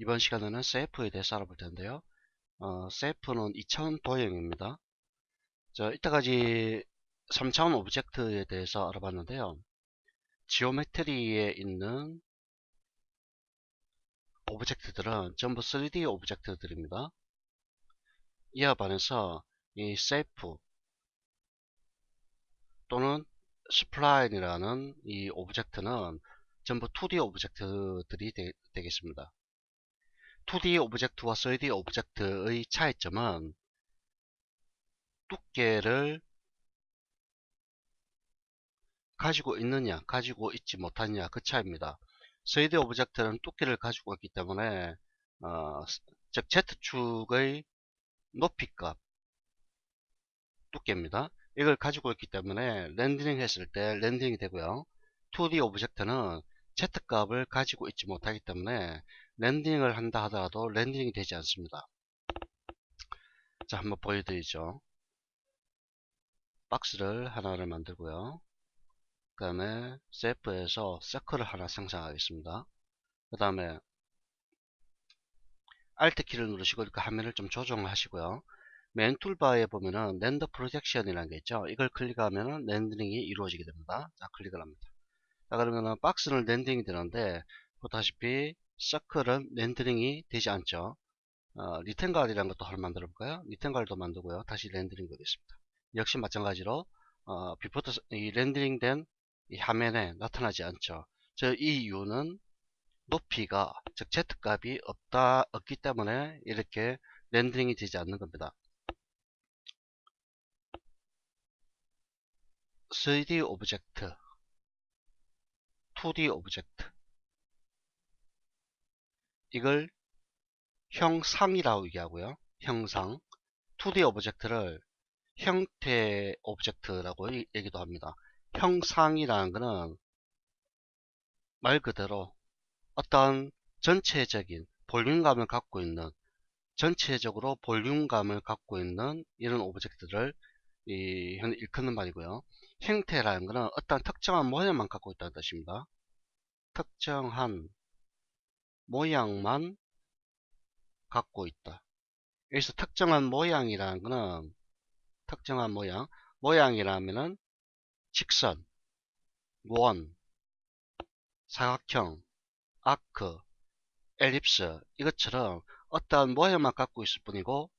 이번 시간에는 셀프에 대해서 알아볼 텐데요. 셀프는 2차원 도형입니다. 이때까지 3차원 오브젝트에 대해서 알아봤는데요. 지오메트리에 있는 오브젝트들은 전부 3D 오브젝트들입니다. 이와 반해서 이 셀프 또는 스플라인이라는 이 오브젝트는 전부 2D 오브젝트들이 되겠습니다. 2D 오브젝트와 3D 오브젝트의 차이점은 두께를 가지고 있느냐 가지고 있지 못하느냐 그 차이입니다. 3D 오브젝트는 두께를 가지고 있기 때문에 즉 Z축의 높이값 두께입니다. 이걸 가지고 있기 때문에 렌더링 했을 때 렌더링이 되고요. 2D 오브젝트는 Z값을 가지고 있지 못하기 때문에 렌더링을 한다 하더라도 렌더링이 되지 않습니다. 자, 한번 보여드리죠. 박스를 하나를 만들고요. 그 다음에 셀프에서 서클을 하나 생성하겠습니다. 그 다음에 Alt 키를 누르시고 그 화면을 좀 조정하시고요. 맨 툴바에 보면은 렌더 프로젝션이라는 게 있죠. 이걸 클릭하면은 렌더링이 이루어지게 됩니다. 자, 클릭을 합니다. 자, 그러면은 박스는 렌더링이 되는데 보다시피 서클은 렌더링이 되지 않죠. 리텐갈이라는 것도 하나 만들어 볼까요? 리텐갈도 만들고요. 다시 렌더링 되겠습니다. 역시 마찬가지로 비포트 이 렌더링된 이 화면에 나타나지 않죠. 이 이유는 높이가 즉 Z값이 없기 때문에 이렇게 렌더링이 되지 않는 겁니다. 3D 오브젝트, 2D 오브젝트 이걸 형상이라고 얘기하고요. 형상 2D 오브젝트를 형태 오브젝트라고 얘기도 합니다. 형상이라는 것은 말 그대로 어떤 전체적인 볼륨감을 갖고 있는 전체적으로 볼륨감을 갖고 있는 이런 오브젝트를 일컫는 말이고요. 형태라는 것은 어떤 특정한 모양만 갖고 있다는 뜻입니다. 특정한 모양만 갖고 있다. 여기서 특정한 모양이라는 것은 특정한 모양이라면은 직선, 원, 사각형, 아크, 엘립스 이것처럼 어떠한 모양만 갖고 있을 뿐이고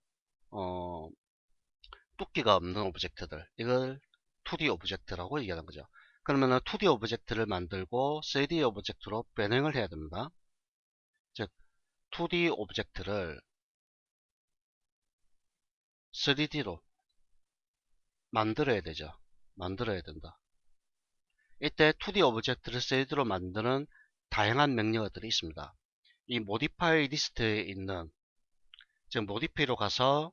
두께가 없는 오브젝트들 이걸 2D 오브젝트라고 얘기하는 거죠. 그러면은 2D 오브젝트를 만들고 3D 오브젝트로 변형을 해야 됩니다. 즉 2D 오브젝트를 3D로 만들어야 되죠. 만들어야 된다. 이때 2D 오브젝트를 3D로 만드는 다양한 명령어들이 있습니다. 이 modify 리스트에 있는 즉 modify로 가서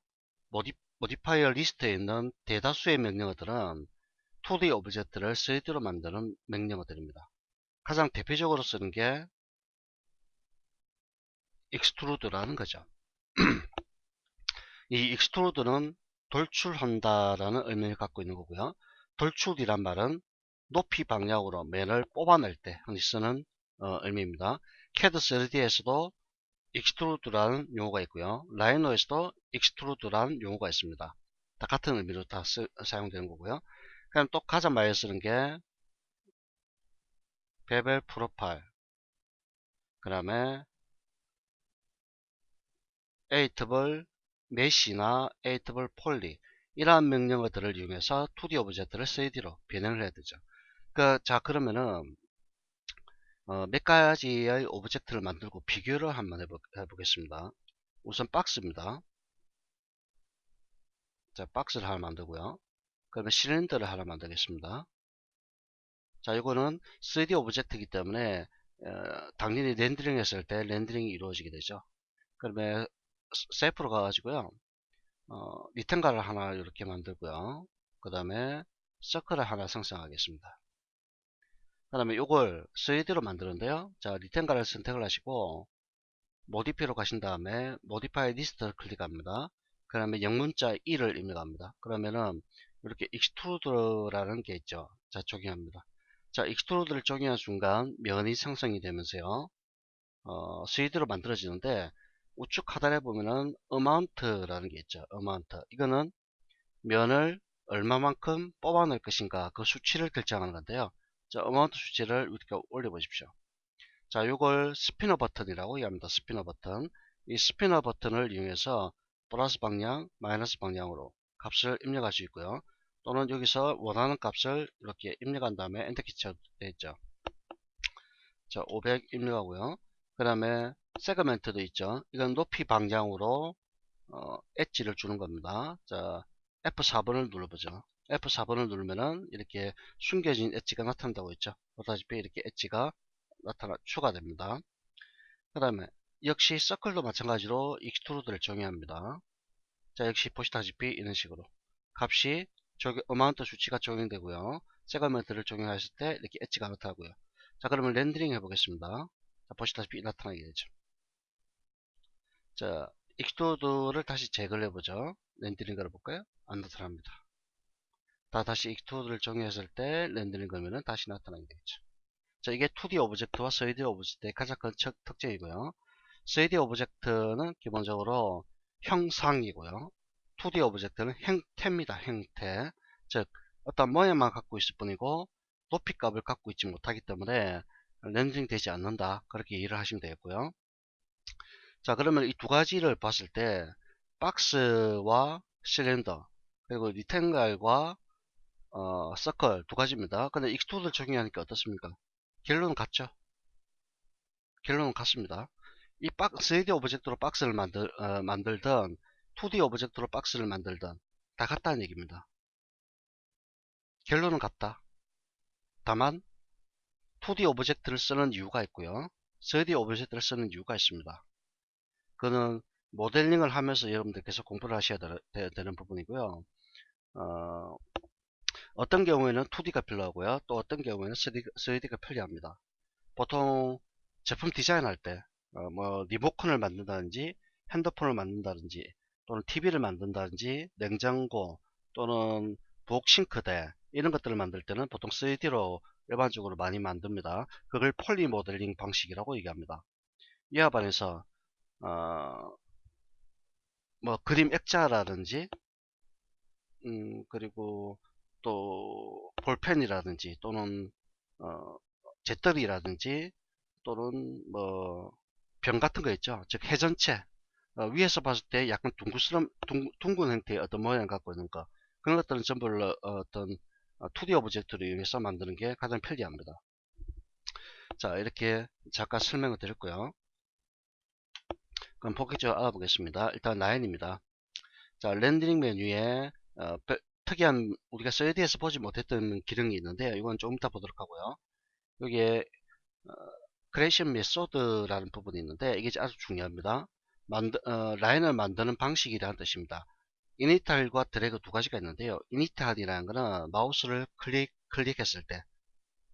modifier 리스트에 있는 대다수의 명령어들은 2D 오브젝트를 3D로 만드는 명령어들입니다. 가장 대표적으로 쓰는 게 extrude라는 거죠. 이 extrude는 돌출한다라는 의미를 갖고 있는 거고요. 돌출이란 말은 높이 방향으로 면을 뽑아낼 때 흔히 쓰는 의미입니다. CAD 3D에서도 extrude라는 용어가 있고요. 라이노에서도 extrude라는 용어가 있습니다. 다 같은 의미로 다 사용되는 거고요. 그럼 또 가장 많이 쓰는 게 베벨 프로파일, 그 다음에 에이트블 메시나 에이트블 폴리 이러한 명령어들을 이용해서 2D 오브젝트를 3D로 변형을 해야 되죠. 자, 그러면은 몇 가지의 오브젝트를 만들고 비교를 한번 해보겠습니다. 우선 박스입니다. 자, 박스를 하나 만들고요. 그러면 실린더를 하나 만들겠습니다. 자, 이거는 3D 오브젝트이기 때문에 당연히 렌더링 했을 때 렌더링이 이루어지게 되죠. 그러면 셀프로 가가지고요. 리텐가를 하나 이렇게 만들고요. 그 다음에 서클을 하나 생성하겠습니다. 그 다음에 이걸 3D로 만드는데요. 자, 리텐가를 선택을 하시고 모디피로 가신 다음에 모디파이 리스트를 클릭합니다. 그 다음에 영문자 E를 입력합니다. 그러면은 이렇게 익스트루드라는 게 있죠. 자, 적용합니다. 자, 익스트루드를 적용한 순간 면이 생성이 되면서요. 3D로 만들어지는데 우측 하단에 보면은 amount라는 게 있죠. amount. 이거는 면을 얼마만큼 뽑아낼 것인가 그 수치를 결정하는 건데요. 자, amount 수치를 이렇게 올려보십시오. 자, 이걸 스피너 버튼이라고 이해합니다. 스피너 버튼. 이 스피너 버튼을 이용해서 플러스 방향, 마이너스 방향으로 값을 입력할 수 있고요. 또는 여기서 원하는 값을 이렇게 입력한 다음에 엔터키 쳐도 되겠죠. 자, 500 입력하고요. 그 다음에 세그멘트도 있죠. 이건 높이 방향으로 엣지를 주는 겁니다. 자, F4번을 눌러보죠. F4번을 누르면은 이렇게 숨겨진 엣지가 나타난다고 했죠. 보다시피 이렇게 엣지가 추가됩니다. 그 다음에 역시 서클도 마찬가지로 익스트루드를 적용합니다. 자, 역시 보시다시피 이런 식으로 값이 어마운트 수치가 적용되고요. 세그먼트를 적용했을 때 이렇게 엣지가 나타나고요. 자, 그러면 렌더링 해보겠습니다. 자, 보시다시피 나타나게 되죠. 자, 익스트루드를 다시 제거를 해보죠. 렌더링 걸어볼까요? 안 나타납니다. 다시 익스트루드를 적용했을 때 렌더링 걸면은 다시 나타나게 되겠죠. 자, 이게 2D 오브젝트와 3D 오브젝트의 가장 큰 특징이고요. 3D 오브젝트는 기본적으로 형상이고요. 2D 오브젝트는 형태입니다. 형태. 즉, 어떤 모양만 갖고 있을 뿐이고 높이 값을 갖고 있지 못하기 때문에 렌더링 되지 않는다. 그렇게 이해를 하시면 되겠고요. 자, 그러면 이 두 가지를 봤을 때 박스와 실린더 그리고 리탱글과 서클 두 가지입니다. 근데 익스트루드를 적용하니까 어떻습니까? 결론은 같죠? 결론은 같습니다. 이 3D 오브젝트로 박스를 만들던 2D 오브젝트로 박스를 만들던 다 같다는 얘기입니다. 결론은 같다. 다만 2D 오브젝트를 쓰는 이유가 있고요. 3D 오브젝트를 쓰는 이유가 있습니다. 그거는 모델링을 하면서 여러분들 계속 공부를 하셔야 되는 부분이고요. 어떤 경우에는 2D가 필요하고요. 또 어떤 경우에는 3D가 편리합니다. 보통 제품 디자인할 때 뭐 리모컨을 만든다든지 핸드폰을 만든다든지 또는 TV를 만든다든지 냉장고 또는 부엌 싱크대 이런 것들을 만들 때는 보통 3D로 일반적으로 많이 만듭니다. 그걸 폴리 모델링 방식이라고 얘기합니다. 이와 반해서 뭐 그림 액자라든지 그리고 또 볼펜이라든지 또는 재떨이라든지 또는 뭐 병 같은 거 있죠. 즉 해전체 위에서 봤을 때 약간 둥근 형태의 어떤 모양을 갖고 있는 거 그런 것들은 전부 어떤 2D 오브젝트를 이용해서 만드는 게 가장 편리합니다. 자, 이렇게 잠깐 설명을 드렸고요. 그럼 본격적으로 알아보겠습니다. 일단 라인입니다. 자, 렌더링 메뉴에 특이한 우리가 3D에서 보지 못했던 기능이 있는데 이건 조금 이따 보도록 하고요. 여기에 크리에이션 메소드라는 부분이 있는데 이게 아주 중요합니다. 라인을 만드는 방식이라는 뜻입니다. 이니탈과 드래그 두 가지가 있는데요. 이니탈이라는 것은 마우스를 클릭했을 때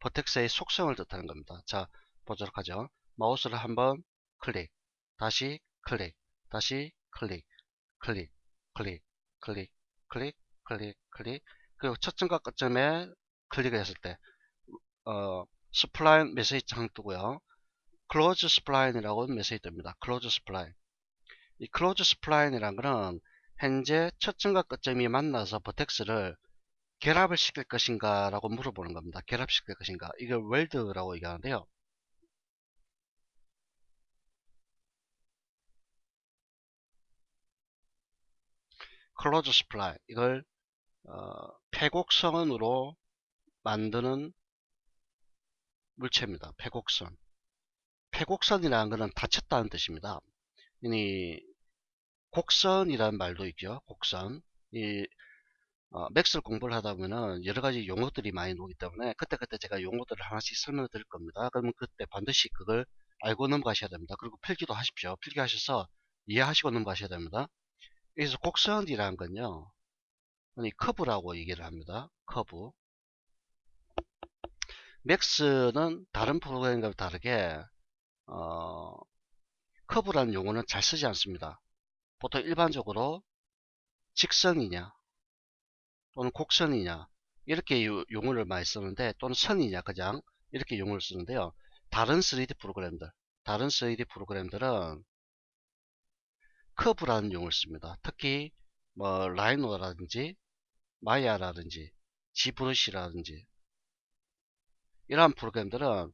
버텍스의 속성을 뜻하는 겁니다. 자, 보도록 하죠. 마우스를 한번 클릭, 다시 클릭, 다시 클릭, 클릭, 클릭, 클릭, 클릭, 클릭, 클릭. 그리고 첫 점과 끝점에 클릭을 했을 때 스플라인 메시지 창 뜨고요. 클로즈 스플라인이라고 메시지 뜹니다. 클로즈 스플라인. 이 클로즈 스플라인이란 거는 현재 첫 점과 끝점이 만나서 버텍스를 결합을 시킬 것인가 라고 물어보는 겁니다. 결합시킬 것인가. 이걸 웰드라고 얘기하는데요. 클로즈 스플라인. 이걸 폐곡선으로 만드는 물체입니다. 폐곡선. 폐곡선이라는 것은 닫혔다는 뜻입니다. 이 곡선이라는 말도 있죠. 곡선. 이 맥스를 공부를 하다 보면은 여러 가지 용어들이 많이 나오기 때문에 그때그때 제가 용어들을 하나씩 설명을 드릴 겁니다. 그러면 그때 반드시 그걸 알고 넘어가셔야 됩니다. 그리고 필기도 하십시오. 필기하셔서 이해하시고 넘어가셔야 됩니다. 여기서 곡선이라는 건요. 이 커브라고 얘기를 합니다. 커브. 맥스는 다른 프로그램과 다르게 커브라는 용어는 잘 쓰지 않습니다. 보통 일반적으로 직선이냐 또는 곡선이냐 이렇게 용어를 많이 쓰는데 또는 선이냐 그냥 이렇게 용어를 쓰는데요. 다른 3D 프로그램들 다른 3D 프로그램들은 커브라는 용어를 씁니다. 특히 뭐 라이노라든지 마야라든지 지브러시라든지 이러한 프로그램들은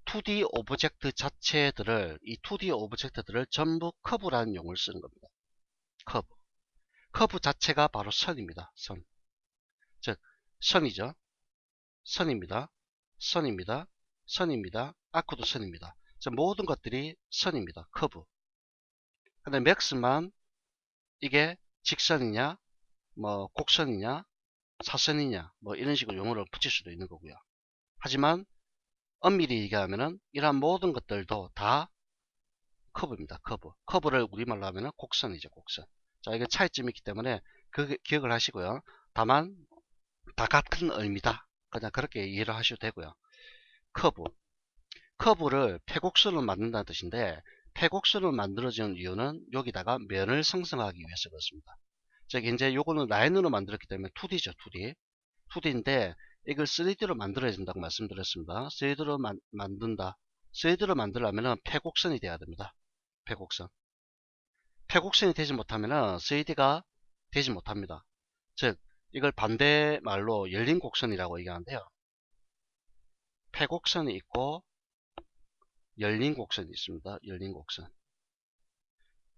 2D 오브젝트 자체들을 이 2D 오브젝트들을 전부 커브라는 용어를 쓰는 겁니다. 커브 자체가 바로 선입니다. 선. 즉 선이죠. 선입니다. 선입니다. 선입니다. 아크도 선입니다. 즉 모든 것들이 선입니다. 커브. 근데 맥스만 이게 직선이냐 뭐 곡선이냐 사선이냐 뭐 이런 식으로 용어를 붙일 수도 있는 거고요. 하지만 엄밀히 얘기하면은 이러한 모든 것들도 다 커브입니다. 커브를 우리말로 하면은 곡선이죠. 곡선. 자, 이게 차이점이 있기 때문에 그 기억을 하시고요. 다만 다 같은 의미다. 그냥 그렇게 이해를 하셔도 되고요. 커브를 패곡선을 만든다는 뜻인데 패곡선을 만들어지는 이유는 여기다가 면을 생성하기 위해서 그렇습니다. 즉 이제 요거는 라인으로 만들었기 때문에 2D죠. 2D인데 이걸 3D로 만들어야 된다고 말씀드렸습니다. 3D로 만든다. 3D로 만들려면 패곡선이 돼야 됩니다. 패곡선이 되지 못하면 3D가 되지 못합니다. 즉 이걸 반대말로 열린 곡선이라고 얘기하는데요. 패곡선이 있고 열린 곡선이 있습니다. 열린 곡선.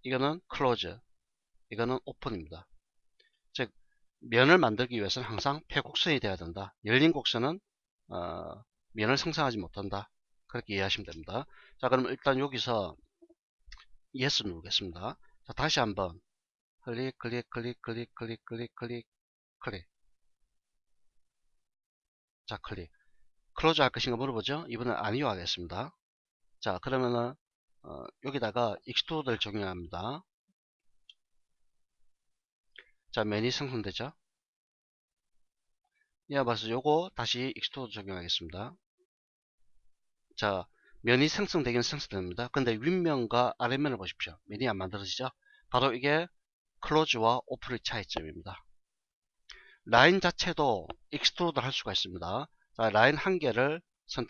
이거는 클로즈, 이거는 오픈입니다. 즉 면을 만들기 위해서는 항상 패곡선이 돼야 된다. 열린 곡선은 면을 생성하지 못한다. 그렇게 이해하시면 됩니다. 자, 그럼 일단 여기서 yes 누르겠습니다. 자, 다시 한번 클릭. 자, 클릭. 클로즈 할 것인가 물어보죠. 이번엔 아니요 하겠습니다. 자, 그러면은 여기다가 익스트루드를 적용합니다. 자, 면이 생성되죠. 이와 봐서 요거 다시 익스트루드 적용하겠습니다. 자, 면이 생성되긴 생성됩니다. 근데 윗면과 아랫면을 보십시오. 면이 안 만들어지죠. 바로 이게 클로즈와 오픈의 차이점입니다. 라인 자체도 익스트루드 할 수가 있습니다. 자, 라인 한 개를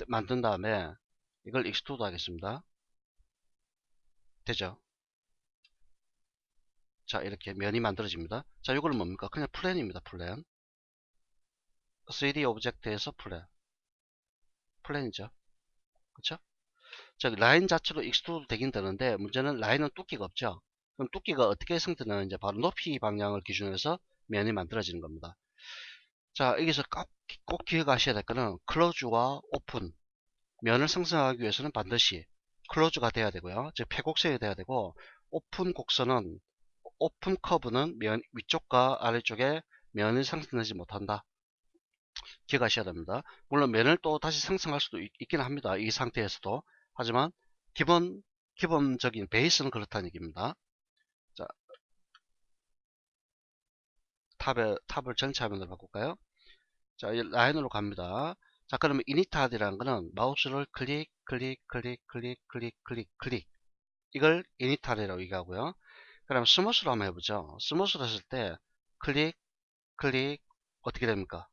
만든 다음에 이걸 익스트루드 하겠습니다. 되죠? 자, 이렇게 면이 만들어집니다. 자, 이거는 뭡니까? 그냥 플랜입니다. 플랜. 3D 오브젝트에서 플랜이죠. 그쵸? 즉 라인 자체로 익스트루드 되긴 되는데 문제는 라인은 뚜끼가 없죠. 그럼 뚜끼가 어떻게 형성되느냐, 바로 높이 방향을 기준으로 해서 면이 만들어지는 겁니다. 자, 여기서 꼭 기억하셔야 될 거는 클로즈와 오픈, 면을 생성하기 위해서는 반드시 클로즈가 돼야 되고요. 즉 패곡선이 돼야 되고, 오픈 곡선은, 오픈 커브는 면 위쪽과 아래쪽에 면이 생성되지 못한다. 기억하셔야 됩니다. 물론 면을 또 다시 생성할 수도 있긴 합니다. 이 상태에서도. 하지만 기본적인 베이스는 그렇다는 얘기입니다. 자, 탑을 전체 화면으로 바꿀까요? 자, 라인으로 갑니다. 자, 그러면 이니트하드라는 거는 마우스를 클릭. 이걸 이니트하드라고 얘기하고요. 그럼 스무스로 한번 해보죠. 스무스로 했을 때 클릭, 어떻게 됩니까?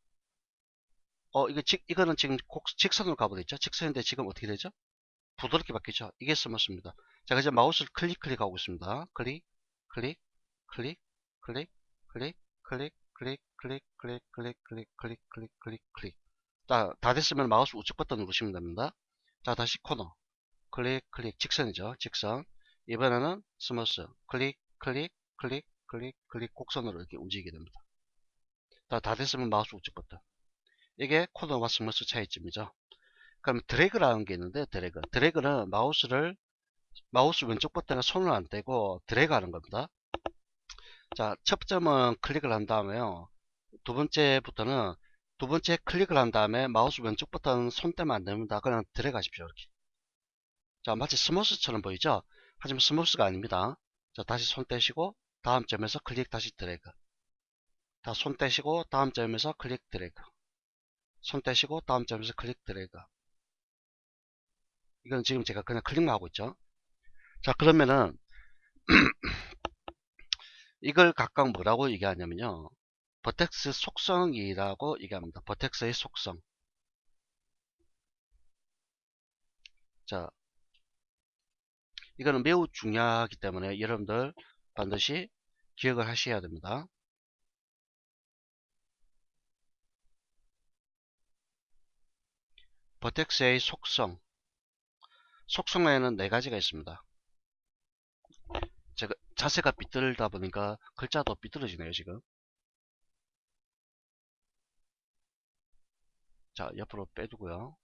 이거는 지금 직선으로 가버렸죠. 직선인데 지금 어떻게 되죠? 부드럽게 바뀌죠. 이게 스무스입니다. 자, 그래서 마우스를 클릭하고 있습니다. 클릭. 다 됐으면 마우스 우측 버튼 누르시면 됩니다. 자, 다시 코너. 직선이죠. 직선. 이번에는 스무스. 곡선으로 이렇게 움직이게 됩니다. 다 됐으면 마우스 우측 버튼. 이게 코너와 스무스 차이점이죠. 그럼 드래그라는 게 있는데, 드래그는 마우스 왼쪽 버튼에 손을 안 떼고 드래그 하는 겁니다. 자, 첫 점은 클릭을 한 다음에요. 두 번째 클릭을 한 다음에 마우스 왼쪽 버튼 손 떼면 안 됩니다. 그냥 드래그 하십시오. 이렇게. 자, 마치 스무스처럼 보이죠? 하지만 스무스가 아닙니다. 자, 다시 손 떼시고 다음 점에서 클릭, 다시 드래그. 다 손 떼시고 다음 점에서 클릭, 드래그. 손 떼시고 다음 점에서 클릭, 드래그. 이건 지금 제가 그냥 클릭만 하고 있죠. 자, 그러면은 이걸 각각 뭐라고 얘기하냐면요. 버텍스 속성이라고 얘기합니다. 버텍스의 속성. 자, 이거는 매우 중요하기 때문에 여러분들 반드시 기억을 하셔야 됩니다. 버텍스의 속성에는 4가지가 있습니다. 제가 자세가 삐뚤다 보니까 글자도 삐뚤어지네요 지금. 자, 옆으로 빼두고요.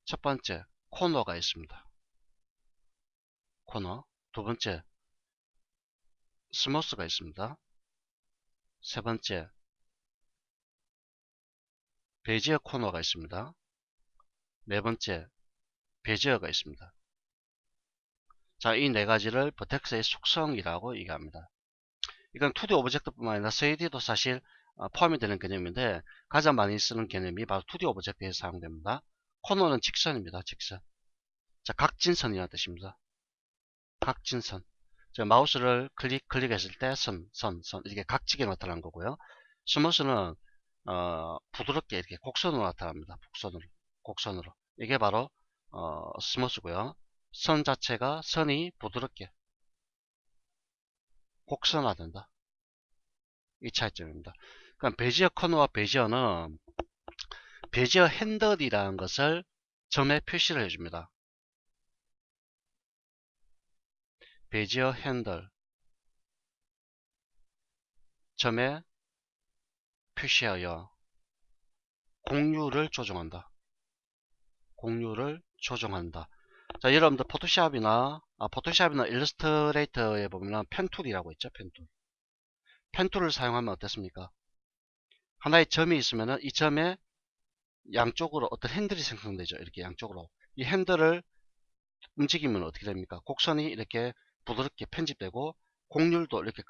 첫 번째, 코너가 있습니다. 코너. 두 번째, 스무스가 있습니다. 세 번째, 베지어 코너가 있습니다. 네 번째, 베지어가 있습니다. 자, 이 4가지를 버텍스의 속성이라고 얘기합니다. 이건 2D 오브젝트뿐만 아니라 3D도 사실 포함이 되는 개념인데 가장 많이 쓰는 개념이 바로 2D 오브젝트에서 사용됩니다. 코너는 직선입니다. 직선. 자, 각진선이라는 뜻입니다. 각진선. 자, 마우스를 클릭했을 때 선 이렇게 각지게 나타난 거고요. 스무스는 부드럽게 이렇게 곡선으로 나타납니다. 곡선으로. 이게 바로 스무스고요. 선 자체가 선이 부드럽게 곡선화된다. 이 차이점입니다. 그럼 베지어 커너와 베지어는 베지어 핸들이라는 것을 점에 표시를 해줍니다. 베지어 핸들 점에 표시하여 공유를 조정한다. 자, 여러분들 포토샵이나 일러스트레이터에 보면 펜툴이라고 있죠. 펜툴을 사용하면 어떻습니까? 하나의 점이 있으면 이 점에 양쪽으로 어떤 핸들이 생성되죠. 이렇게 양쪽으로. 이 핸들을 움직이면 어떻게 됩니까? 곡선이 이렇게 부드럽게 편집되고 곡률도 이렇게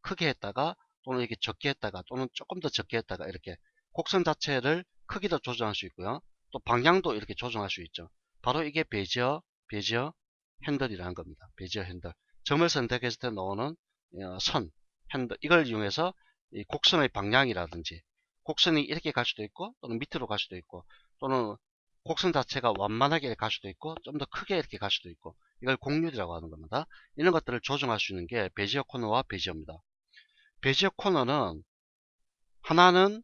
크게 했다가 또는 이렇게 적게 했다가 또는 조금 더 적게 했다가 이렇게 곡선 자체를 크기도 조정할 수 있고요. 또 방향도 이렇게 조정할 수 있죠. 바로 이게 베지어 핸들이라는 겁니다. 베지어 핸들. 점을 선택했을 때 나오는 선 핸들. 이걸 이용해서 이 곡선의 방향이라든지 곡선이 이렇게 갈 수도 있고 또는 밑으로 갈 수도 있고 또는 곡선 자체가 완만하게 갈 수도 있고 좀 더 크게 이렇게 갈 수도 있고 이걸 곡률이라고 하는 겁니다. 이런 것들을 조정할 수 있는 게 베지어 코너와 베지어입니다. 베지어 코너는 하나는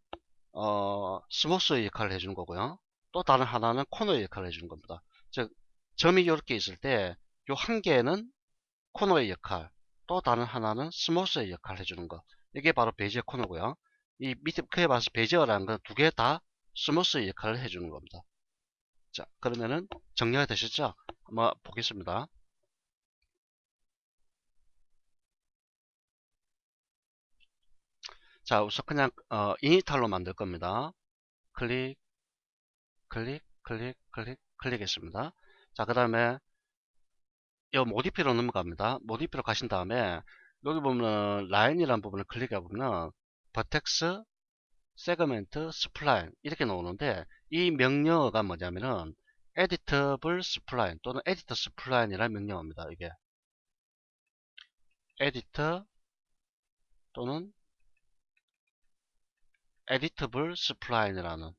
스무스의 역할을 해주는 거고요. 또 다른 하나는 코너의 역할을 해주는 겁니다. 즉 점이 이렇게 있을 때 요 한 개는 코너의 역할, 또 다른 하나는 스무스의 역할을 해주는 것. 이게 바로 베지어 코너고요. 이 밑에 그에 봐서 베지어라는 건 두 개 다 스무스의 역할을 해주는 겁니다. 자, 그러면은 정리가 되셨죠? 한번 보겠습니다. 자, 우선 그냥 이니탈로 만들 겁니다. 클릭, 클릭했습니다. 자, 그 다음에 이 모디피로 넘어갑니다. 모디피로 가신 다음에 여기 보면 라인이라는 부분을 클릭해 보면 버텍스, 세그멘트, 스플라인 이렇게 나오는데 이 명령어가 뭐냐면은 editable spline 또는 editor spline이라는 명령어입니다. 이게 editor 또는 editable spline이라는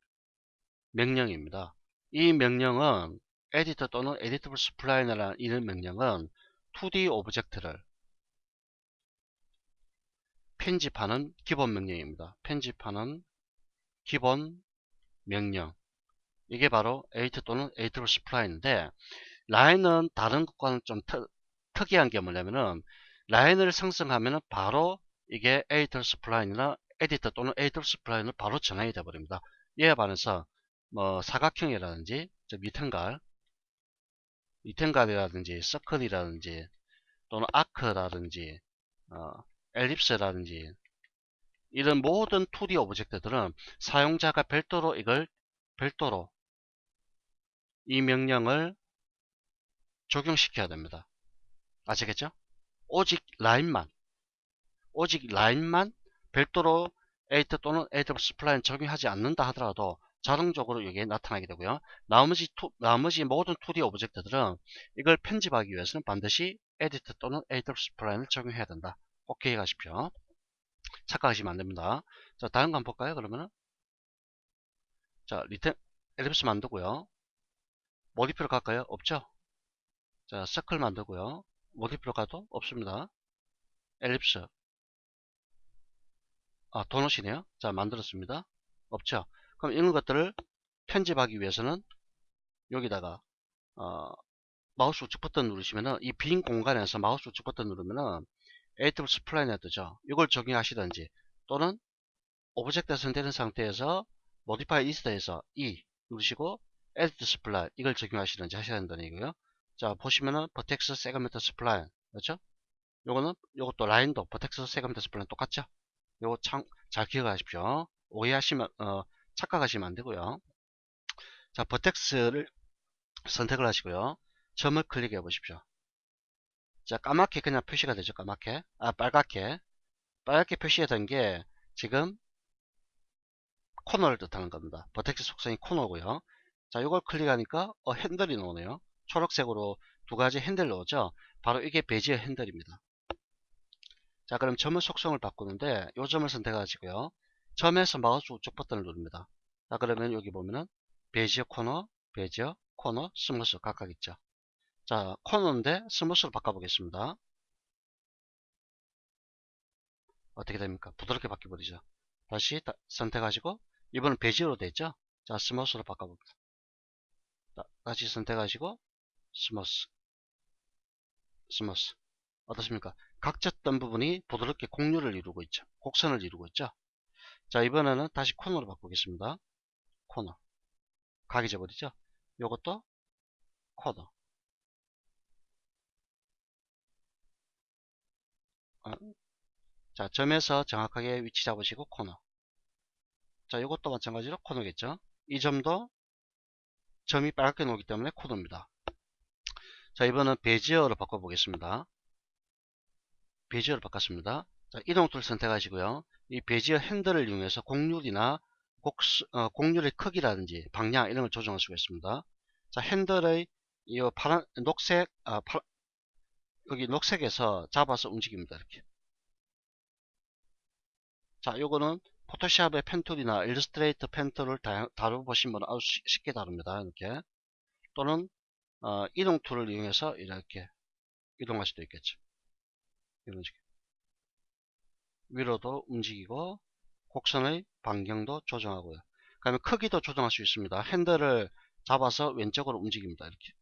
명령입니다. 이 명령은 editor 또는 editable spline이라는 이 명령은 2D 오브젝트를 편집하는 기본 명령입니다. 편집하는 기본 명령. 이게 바로 edit 또는 editable spline인데 라인은 다른 것과는 좀 특이한 게 뭐냐면은 라인을 생성하면은 바로 이게 editable spline이나 에디터 또는 editable spline을 바로 전환이 되어 버립니다. 이에 반해서 뭐 사각형이라든지 리텐갈이라든지 서클이라든지 또는 아크라든지 엘립스라든지 이런 모든 2D 오브젝트들은 사용자가 별도로 이 명령을 적용시켜야 됩니다. 아시겠죠? 오직 라인만 별도로 에디터 또는 에디터 스플라인 적용하지 않는다 하더라도 자동적으로 여기에 나타나게 되고요. 나머지 모든 2D 오브젝트들은 이걸 편집하기 위해서는 반드시 에디터 또는 에디터 스플라인을 적용해야 된다. 꼭 기억하십시오. 착각하시면 안됩니다. 자, 다른 거 한번 볼까요? 그러면은 자, 리턴 엘립스 만들고요. 모디피로 갈까요? 없죠? 자, 서클 만들고요. 모디피로 가도 없습니다. 엘립스. 도넛이네요. 자, 만들었습니다. 없죠? 그럼 이런 것들을 편집하기 위해서는 여기다가 마우스 우측 버튼 누르시면은 이 빈 공간에서 마우스 우측 버튼 누르면은 에이트블 스플라인이 뜨죠. 이걸 적용하시든지 또는 오브젝트가 선택된 상태에서 모디파이 리스트에서 E 누르시고 에디트 스플라인 이걸 적용하시든지 하셔야 된다는 얘기고요. 자, 보시면은 버텍스 세그먼트 스플라인 그렇죠? 요것도 라인도 버텍스 세그먼트 스플라인 똑같죠? 요거 참 잘 기억하십시오. 오해하시면 착각하시면 안 되고요. 자, 버텍스를 선택을 하시고요. 점을 클릭해 보십시오. 자, 까맣게 그냥 표시가 되죠. 까맣게. 빨갛게 표시가 된 게 지금 코너를 뜻하는 겁니다. 버텍스 속성이 코너고요. 자, 이걸 클릭하니까 핸들이 나오네요. 초록색으로 두 가지 핸들 나오죠. 바로 이게 베지어 핸들입니다. 자, 그럼 점의 속성을 바꾸는데 이 점을 선택하시고요. 점에서 마우스 우측 버튼을 누릅니다. 자, 그러면 여기 보면은 베지어 코너, 스무스 각각 있죠. 자, 코너인데 스무스로 바꿔보겠습니다. 어떻게 됩니까? 부드럽게 바뀌어버리죠. 다시 선택하시고 이번엔 베지어로 됐죠. 자, 스무스로 바꿔봅니다. 다시 선택하시고 스무스 어떻습니까? 각졌던 부분이 부드럽게 곡률을 이루고 있죠. 곡선을 이루고 있죠. 자, 이번에는 다시 코너로 바꾸겠습니다. 코너 각이 져버리죠. 요것도 코너 자, 점에서 정확하게 위치 잡으시고 코너. 자, 이것도 마찬가지로 코너겠죠. 이 점도 점이 빨갛게 나오기 때문에 코너입니다. 자, 이번은 베지어로 바꿔보겠습니다. 베지어로 바꿨습니다. 자, 이동 툴 선택하시고요. 이 베지어 핸들을 이용해서 곡률의 크기라든지 방향 이런 걸 조정할 수가 있습니다. 자, 핸들의 이 파란 녹색 여기 녹색에서 잡아서 움직입니다. 이렇게. 자, 요거는 포토샵의 펜툴이나 일러스트레이터 펜툴을 다뤄보신 분은 아주 쉽게 다룹니다. 이렇게. 또는 이동 툴을 이용해서 이렇게 이동할 수도 있겠죠. 이런 식으로. 위로도 움직이고 곡선의 반경도 조정하고요. 그다음에 크기도 조정할 수 있습니다. 핸들을 잡아서 왼쪽으로 움직입니다. 이렇게.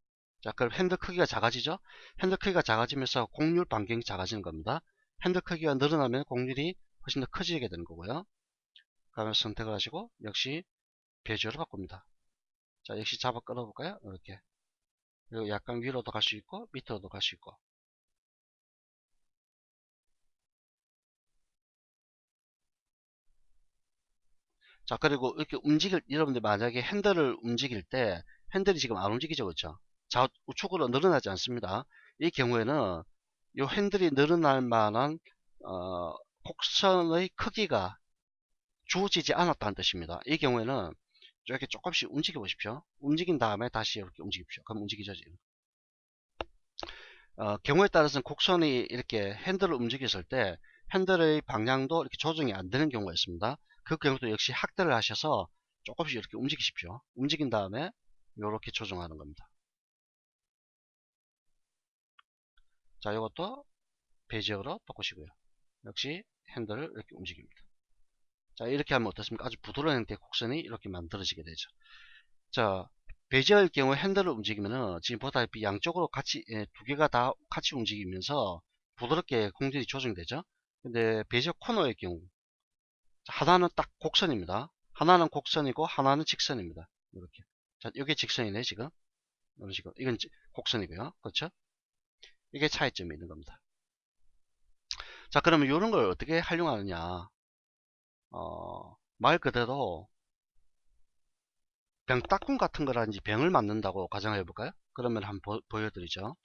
자, 그럼 핸들 크기가 작아지죠? 핸들 크기가 작아지면서 곡률 반경이 작아지는 겁니다. 핸들 크기가 늘어나면 곡률이 훨씬 더 커지게 되는 거고요. 그러면 선택을 하시고 역시 베지어로 바꿉니다. 자, 역시 잡아 끌어볼까요? 이렇게. 그리고 약간 위로도 갈 수 있고 밑으로도 갈 수 있고. 자, 그리고 이렇게 여러분들 만약에 핸들을 움직일 때 핸들이 지금 안 움직이죠, 그렇죠? 우측으로 늘어나지 않습니다. 이 경우에는 이 핸들이 늘어날 만한 곡선의 크기가 주어지지 않았다는 뜻입니다. 이 경우에는 이렇게 조금씩 움직여 보십시오. 움직인 다음에 다시 이렇게 움직입시오. 그럼 움직이죠, 지금. 경우에 따라서는 곡선이 이렇게 핸들을 움직였을 때 핸들의 방향도 이렇게 조정이 안 되는 경우가 있습니다. 그 경우도 역시 학대를 하셔서 조금씩 이렇게 움직이십시오. 움직인 다음에 이렇게 조정하는 겁니다. 자, 이것도 베지어로 바꾸시고요. 역시 핸들을 이렇게 움직입니다. 자, 이렇게 하면 어떻습니까? 아주 부드러운 형태의 곡선이 이렇게 만들어지게 되죠. 자, 베지어일 경우 핸들을 움직이면은 지금 보다시피 양쪽으로 같이 두 개가 다 같이 움직이면서 부드럽게 공전이 조정되죠. 근데 베지어 코너의 경우 하나는 딱 곡선입니다. 하나는 곡선이고 하나는 직선입니다. 이렇게. 자, 이게 직선이네 지금. 이런 식으로. 이건 곡선이고요. 그렇죠? 이게 차이점이 있는 겁니다. 자, 그러면 이런 걸 어떻게 활용하느냐? 말 그대로 병따꿈 같은 거라든지 병을 만든다고 가정해 볼까요? 그러면 한번 보여드리죠.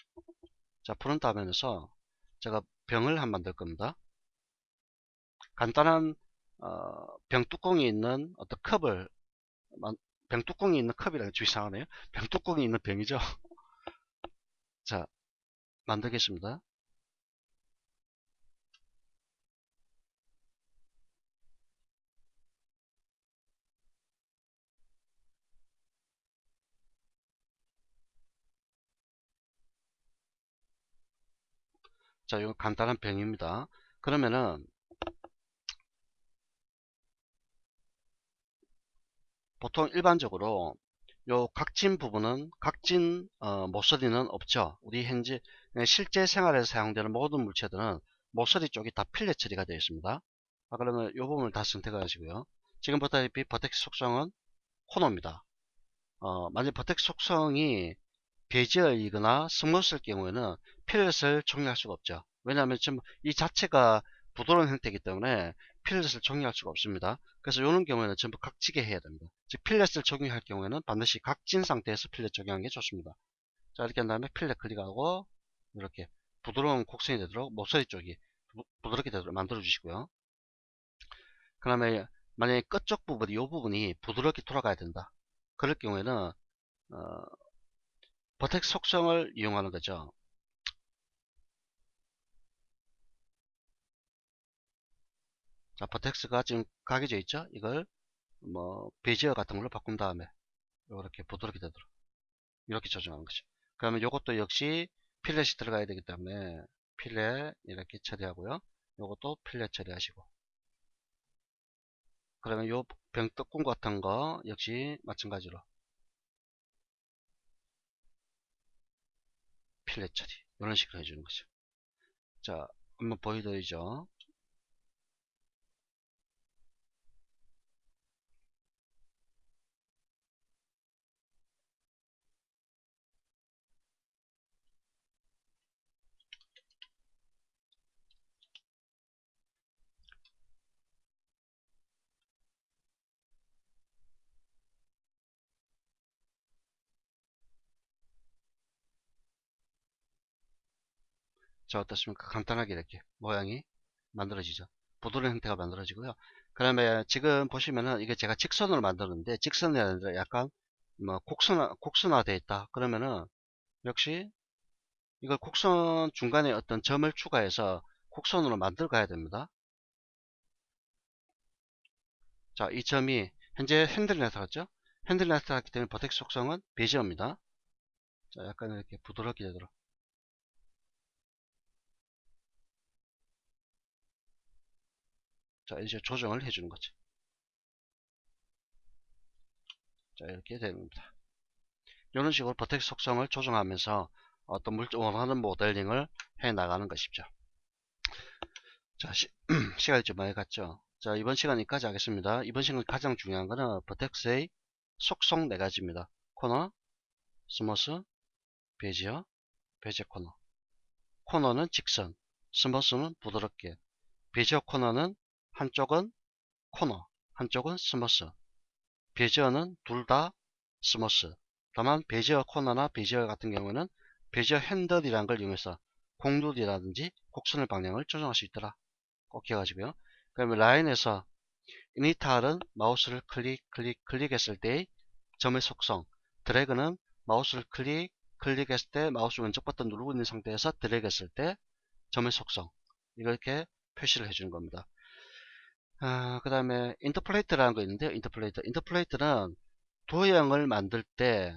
자, 프론트 화면에서 제가 병을 한번 만들 겁니다. 간단한 병뚜껑이 있는 어떤 컵을 병뚜껑이 있는 컵이라는 게 이상하네요. 병뚜껑이 있는 병이죠. 자, 만들겠습니다. 자, 이거 간단한 병입니다. 그러면은 보통 일반적으로 요 각진 부분은 각진 모서리는 없죠. 우리 현재 실제 생활에서 사용되는 모든 물체들은 모서리 쪽이 다 필렛 처리가 되어 있습니다. 그러면 요 부분을 다 선택하시고요. 지금 보다시피 버텍스 속성은 코너입니다. 만약 버텍스 속성이 베지어이거나 스무스일 경우에는 필렛을 종료할 수가 없죠. 왜냐하면 지금 이 자체가 부드러운 형태이기 때문에 필렛을 종료할 수가 없습니다. 그래서 이런 경우에는 전부 각지게 해야 됩니다. 즉 필렛을 적용할 경우에는 반드시 각진 상태에서 필렛 적용하는 게 좋습니다. 자, 이렇게 한 다음에 필렛 클릭하고 이렇게 부드러운 곡선이 되도록 모서리 쪽이 부드럽게 되도록 만들어 주시고요. 그 다음에 만약에 끝쪽 부분이 이 부분이 부드럽게 돌아가야 된다. 그럴 경우에는 버텍스 속성을 이용하는 거죠. 자, 버텍스가 지금 각이져 있죠? 이걸 뭐 베지어 같은 걸로 바꾼 다음에 이렇게 부드럽게 되도록 이렇게 조정하는 거죠. 그러면 이것도 역시 필렛이 들어가야 되기 때문에 필렛 이렇게 처리하고요. 이것도 필렛 처리하시고, 그러면 요 병뚜껑 같은 거 역시 마찬가지로 필렛 처리 이런 식으로 해주는 거죠. 자, 한번 보여드리죠. 자, 어떻습니까? 간단하게 이렇게 모양이 만들어지죠. 부드러운 형태가 만들어지고요. 그 다음에 지금 보시면은 이게 제가 직선으로 만드는데 직선이 아니라 약간 뭐 곡선화되어 있다. 그러면은 역시 이걸 곡선 중간에 어떤 점을 추가해서 곡선으로 만들어 가야 됩니다. 자, 이 점이 현재 핸들이 나타났죠? 핸들이 나타났기 때문에 버텍스 속성은 베지어입니다. 자, 약간 이렇게 부드럽게 되도록. 자, 이제 조정을 해주는 거죠. 자, 이렇게 됩니다. 이런 식으로 버텍스 속성을 조정하면서 어떤 원하는 모델링을 해 나가는 것이죠. 자, 시간이 좀 많이 갔죠. 자, 이번 시간 여기까지 하겠습니다. 이번 시간 가장 중요한 거는 버텍스의 속성 4가지입니다. 코너, 스머스, 베지어, 베지어 코너. 코너는 직선, 스머스는 부드럽게, 베지어 코너는 한쪽은 코너, 한쪽은 스머스. 베지어는 둘 다 스머스. 다만 베지어 코너나 베지어 같은 경우는 베지어 핸들이라는 걸 이용해서 공률이라든지 곡선의 방향을 조정할 수 있더라. 꼭 기억하시고요. 그다음에 라인에서 이니탈은 마우스를 클릭했을 때의 점의 속성, 드래그는 마우스를 클릭했을 때 마우스 왼쪽 버튼 누르고 있는 상태에서 드래그했을 때 점의 속성, 이렇게 표시를 해주는 겁니다. 그 다음에 인터폴레이트라는 거 있는데요. 인터폴레이트는 도형을 만들 때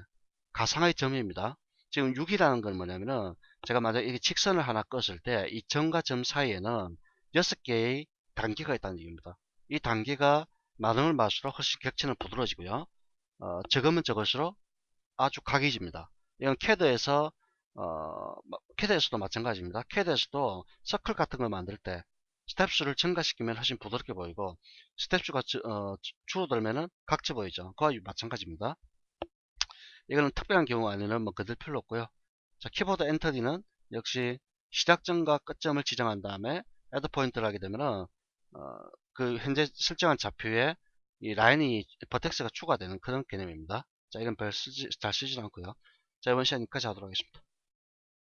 가상의 점입니다. 지금 6이라는 건 뭐냐면은 제가 만약에 이 직선을 하나 껐을 때 이 점과 점 사이에는 6개의 단계가 있다는 얘기입니다. 이 단계가 많으면 많을수록 훨씬 격체는 부드러워지고요. 적으면 적을수록 아주 각이집니다. 이건 캐드에서도 마찬가지입니다. 캐드에서도 서클 같은 걸 만들 때 스텝수를 증가시키면 훨씬 부드럽게 보이고 스텝수가 줄어들면은 각져 보이죠. 그와 마찬가지입니다. 이거는 특별한 경우 아니면 뭐 그들 필요 없고요. 자, 키보드 엔터리는 역시 시작점과 끝점을 지정한 다음에 애드 포인트를 하게 되면은 그 현재 설정한 좌표에 이 라인이 버텍스가 추가되는 그런 개념입니다. 자, 이건 잘 쓰지 않고요. 자, 이번 시간 여기까지 하도록 하겠습니다.